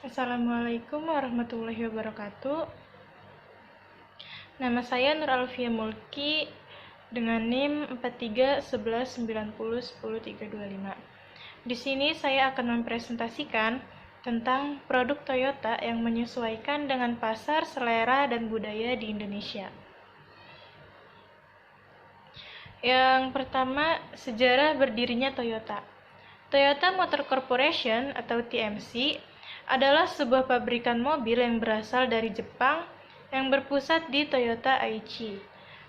Assalamualaikum warahmatullahi wabarakatuh. Nama saya Nur Alfia Mulki dengan NIM 431190100325. Di sini saya akan mempresentasikan tentang produk Toyota yang menyesuaikan dengan pasar, selera, dan budaya di Indonesia. Yang pertama, sejarah berdirinya Toyota. Toyota Motor Corporation atau TMC adalah sebuah pabrikan mobil yang berasal dari Jepang yang berpusat di Toyota Aichi.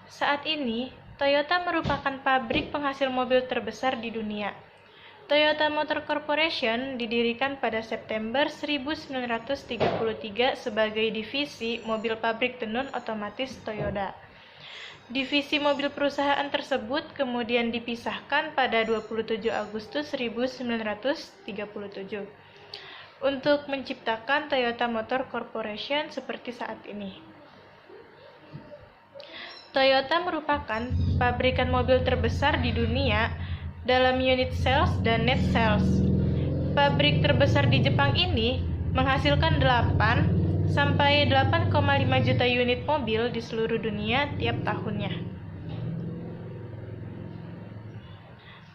Saat ini, Toyota merupakan pabrik penghasil mobil terbesar di dunia. Toyota Motor Corporation didirikan pada September 1933 sebagai divisi mobil pabrik tenun otomatis Toyota. Divisi mobil perusahaan tersebut kemudian dipisahkan pada 27 Agustus 1937 untuk menciptakan Toyota Motor Corporation seperti saat ini. Toyota merupakan pabrikan mobil terbesar di dunia dalam unit sales dan net sales. Pabrik terbesar di Jepang ini menghasilkan 8 sampai 8,5 juta unit mobil di seluruh dunia tiap tahunnya.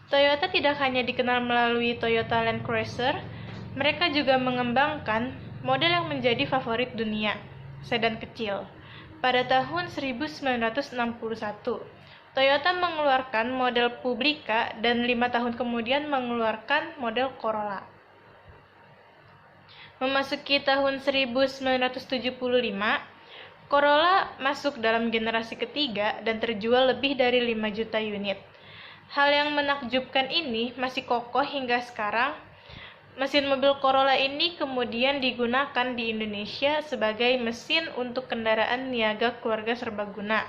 Toyota tidak hanya dikenal melalui Toyota Land Cruiser, mereka juga mengembangkan model yang menjadi favorit dunia, sedan kecil. Pada tahun 1961, Toyota mengeluarkan model Publica dan 5 tahun kemudian mengeluarkan model Corolla. Memasuki tahun 1975, Corolla masuk dalam generasi ketiga dan terjual lebih dari 5 juta unit. Hal yang menakjubkan ini masih kokoh hingga sekarang. Mesin mobil Corolla ini kemudian digunakan di Indonesia sebagai mesin untuk kendaraan niaga keluarga serbaguna,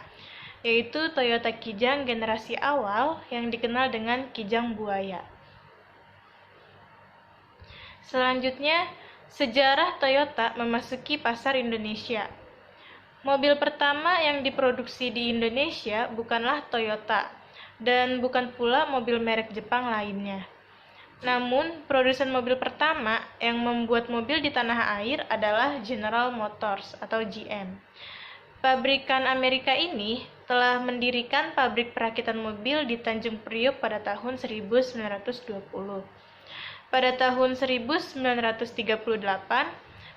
yaitu Toyota Kijang generasi awal yang dikenal dengan Kijang Buaya. Selanjutnya, sejarah Toyota memasuki pasar Indonesia. Mobil pertama yang diproduksi di Indonesia bukanlah Toyota, dan bukan pula mobil merek Jepang lainnya. Namun, produsen mobil pertama yang membuat mobil di tanah air adalah General Motors atau GM. Pabrikan Amerika ini telah mendirikan pabrik perakitan mobil di Tanjung Priok pada tahun 1920. Pada tahun 1938,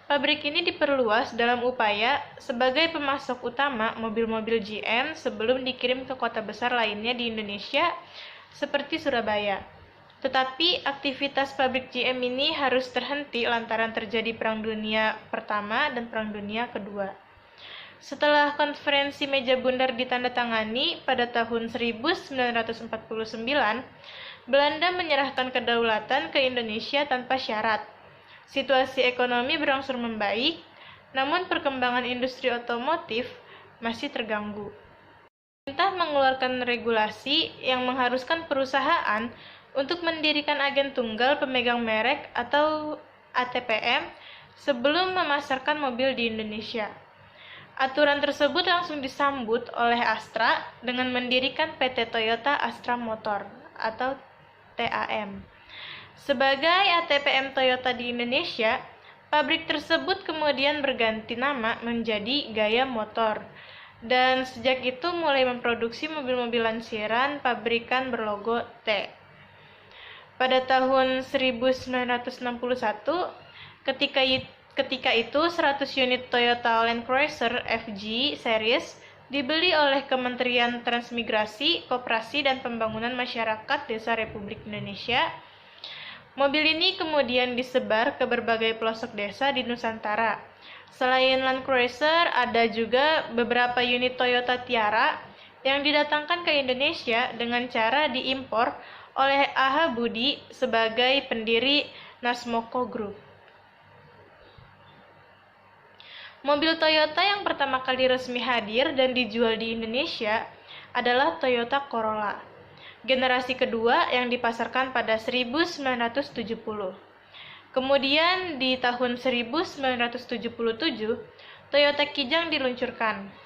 pabrik ini diperluas dalam upaya sebagai pemasok utama mobil-mobil GM sebelum dikirim ke kota besar lainnya di Indonesia seperti Surabaya. Tetapi aktivitas pabrik GM ini harus terhenti lantaran terjadi Perang Dunia Pertama dan Perang Dunia Kedua. Setelah konferensi meja bundar ditandatangani pada tahun 1949, Belanda menyerahkan kedaulatan ke Indonesia tanpa syarat. Situasi ekonomi berangsur membaik, namun perkembangan industri otomotif masih terganggu. Pemerintah mengeluarkan regulasi yang mengharuskan perusahaan untuk mendirikan agen tunggal pemegang merek atau ATPM sebelum memasarkan mobil di Indonesia. Aturan tersebut langsung disambut oleh Astra dengan mendirikan PT Toyota Astra Motor atau TAM. Sebagai ATPM Toyota di Indonesia, pabrik tersebut kemudian berganti nama menjadi Gaya Motor. Dan sejak itu mulai memproduksi mobil-mobil lansiran pabrikan berlogo T. Pada tahun 1961, ketika itu 100 unit Toyota Land Cruiser FG Series dibeli oleh Kementerian Transmigrasi, Koperasi dan Pembangunan Masyarakat Desa Republik Indonesia. Mobil ini kemudian disebar ke berbagai pelosok desa di Nusantara. Selain Land Cruiser, ada juga beberapa unit Toyota Tiara yang didatangkan ke Indonesia dengan cara diimpor oleh A.H. Budi sebagai pendiri Nasmoko Group. Mobil Toyota yang pertama kali resmi hadir dan dijual di Indonesia adalah Toyota Corolla, generasi kedua yang dipasarkan pada 1970. Kemudian di tahun 1977, Toyota Kijang diluncurkan.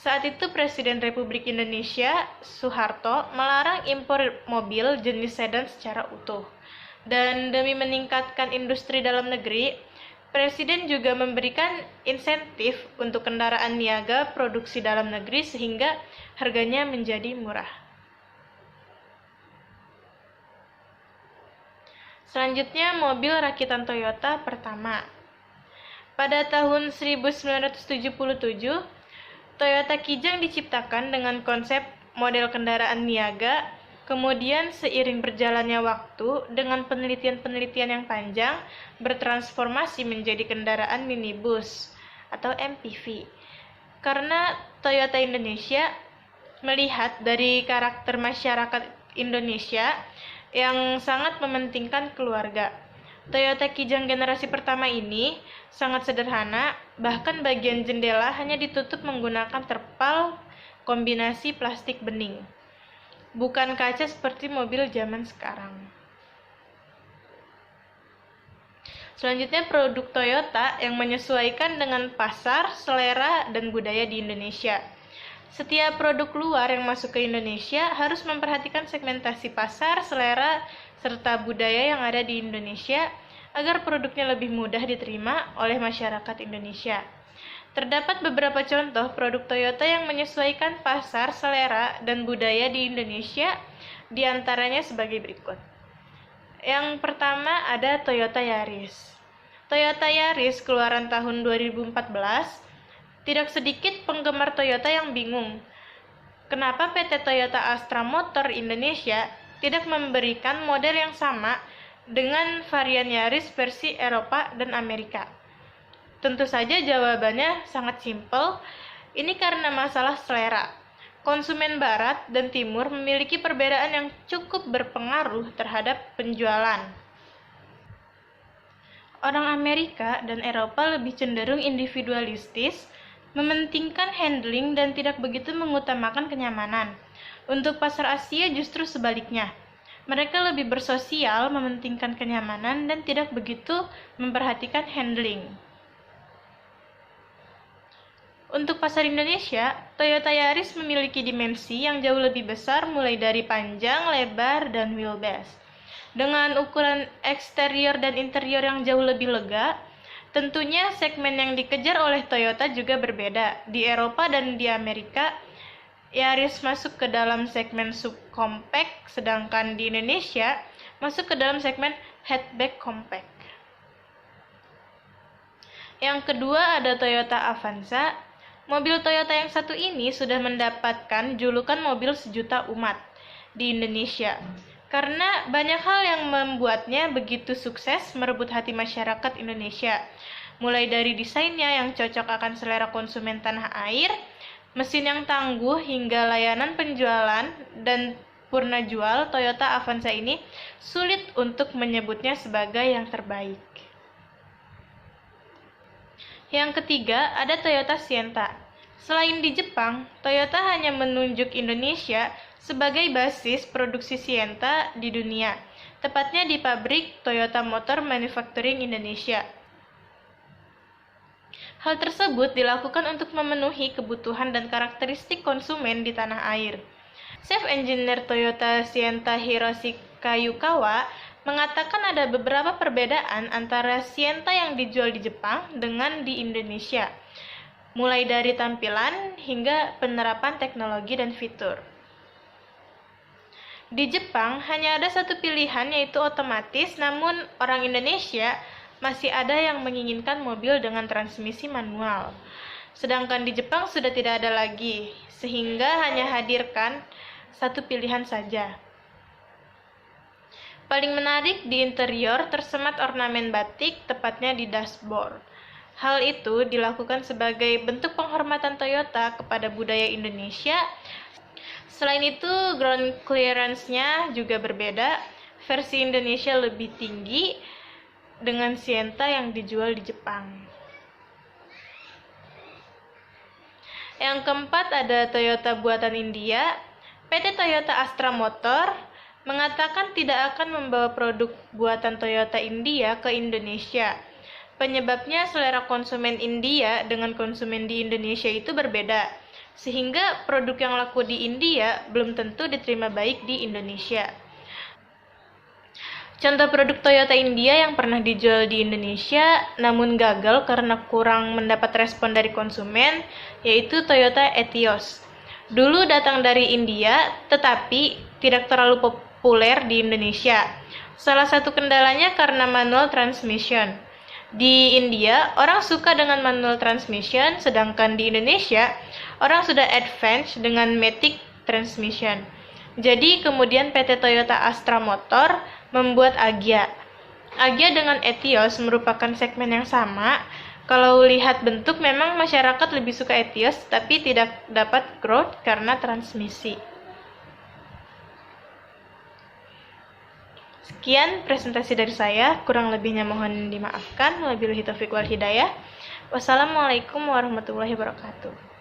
Saat itu Presiden Republik Indonesia, Soeharto, melarang impor mobil jenis sedan secara utuh. Dan demi meningkatkan industri dalam negeri, Presiden juga memberikan insentif untuk kendaraan niaga produksi dalam negeri sehingga harganya menjadi murah. Selanjutnya, mobil rakitan Toyota pertama. Pada tahun 1977, Toyota Kijang diciptakan dengan konsep model kendaraan niaga. Kemudian seiring berjalannya waktu, dengan penelitian-penelitian yang panjang, bertransformasi menjadi kendaraan minibus atau MPV. Karena Toyota Indonesia melihat dari karakter masyarakat Indonesia yang sangat mementingkan keluarga. Toyota Kijang generasi pertama ini sangat sederhana, bahkan bagian jendela hanya ditutup menggunakan terpal kombinasi plastik bening. Bukan kaca seperti mobil zaman sekarang. Selanjutnya, produk Toyota yang menyesuaikan dengan pasar, selera, dan budaya di Indonesia. Setiap produk luar yang masuk ke Indonesia harus memperhatikan segmentasi pasar, selera, serta budaya yang ada di Indonesia agar produknya lebih mudah diterima oleh masyarakat Indonesia. Terdapat beberapa contoh produk Toyota yang menyesuaikan pasar, selera, dan budaya di Indonesia, di antaranya sebagai berikut. Yang pertama ada Toyota Yaris. Toyota Yaris keluaran tahun 2014, tidak sedikit penggemar Toyota yang bingung. Kenapa PT Toyota Astra Motor Indonesia tidak memberikan model yang sama dengan varian Yaris versi Eropa dan Amerika? Tentu saja jawabannya sangat simpel, ini karena masalah selera. Konsumen Barat dan Timur memiliki perbedaan yang cukup berpengaruh terhadap penjualan. Orang Amerika dan Eropa lebih cenderung individualistis, mementingkan handling dan tidak begitu mengutamakan kenyamanan. Untuk pasar Asia justru sebaliknya. Mereka lebih bersosial, mementingkan kenyamanan, dan tidak begitu memperhatikan handling. Untuk pasar Indonesia, Toyota Yaris memiliki dimensi yang jauh lebih besar mulai dari panjang, lebar, dan wheelbase. Dengan ukuran eksterior dan interior yang jauh lebih lega, tentunya segmen yang dikejar oleh Toyota juga berbeda. Di Eropa dan di Amerika, Yaris masuk ke dalam segmen subcompact, sedangkan di Indonesia masuk ke dalam segmen hatchback compact. Yang kedua ada Toyota Avanza. Mobil Toyota yang satu ini sudah mendapatkan julukan mobil sejuta umat di Indonesia karena banyak hal yang membuatnya begitu sukses merebut hati masyarakat Indonesia, mulai dari desainnya yang cocok akan selera konsumen tanah air, mesin yang tangguh, hingga layanan penjualan dan purna jual. Toyota Avanza ini sulit untuk menyebutnya sebagai yang terbaik. Yang ketiga, ada Toyota Sienta. Selain di Jepang, Toyota hanya menunjuk Indonesia sebagai basis produksi Sienta di dunia, tepatnya di pabrik Toyota Motor Manufacturing Indonesia. Hal tersebut dilakukan untuk memenuhi kebutuhan dan karakteristik konsumen di tanah air. Chief Engineer Toyota Sienta Hiroshi Kayukawa mengatakan ada beberapa perbedaan antara Sienta yang dijual di Jepang dengan di Indonesia, mulai dari tampilan hingga penerapan teknologi dan fitur. Di Jepang hanya ada satu pilihan, yaitu otomatis, namun orang Indonesia masih ada yang menginginkan mobil dengan transmisi manual. Sedangkan di Jepang sudah tidak ada lagi, sehingga hanya hadirkan satu pilihan saja. Paling menarik di interior tersemat ornamen batik, tepatnya di dashboard. Hal itu dilakukan sebagai bentuk penghormatan Toyota kepada budaya Indonesia. Selain itu, ground clearance-nya juga berbeda. Versi Indonesia lebih tinggi dengan Sienta yang dijual di Jepang. Yang keempat ada Toyota buatan India. PT Toyota Astra Motor mengatakan tidak akan membawa produk buatan Toyota India ke Indonesia. Penyebabnya selera konsumen India dengan konsumen di Indonesia itu berbeda, sehingga produk yang laku di India belum tentu diterima baik di Indonesia. Contoh produk Toyota India yang pernah dijual di Indonesia namun gagal karena kurang mendapat respon dari konsumen, yaitu Toyota Etios. Dulu datang dari India, tetapi tidak terlalu populer di Indonesia. Salah satu kendalanya karena manual transmission. Di India, orang suka dengan manual transmission, sedangkan di Indonesia, orang sudah advance dengan matic transmission. Jadi kemudian PT Toyota Astra Motor membuat Agya. Agya dengan Etios merupakan segmen yang sama. Kalau lihat bentuk memang masyarakat lebih suka Etios, tapi tidak dapat growth karena transmisi. Sekian presentasi dari saya, kurang lebihnya mohon dimaafkan. Wabillahi taufiq wal hidayah. Wassalamualaikum warahmatullahi wabarakatuh.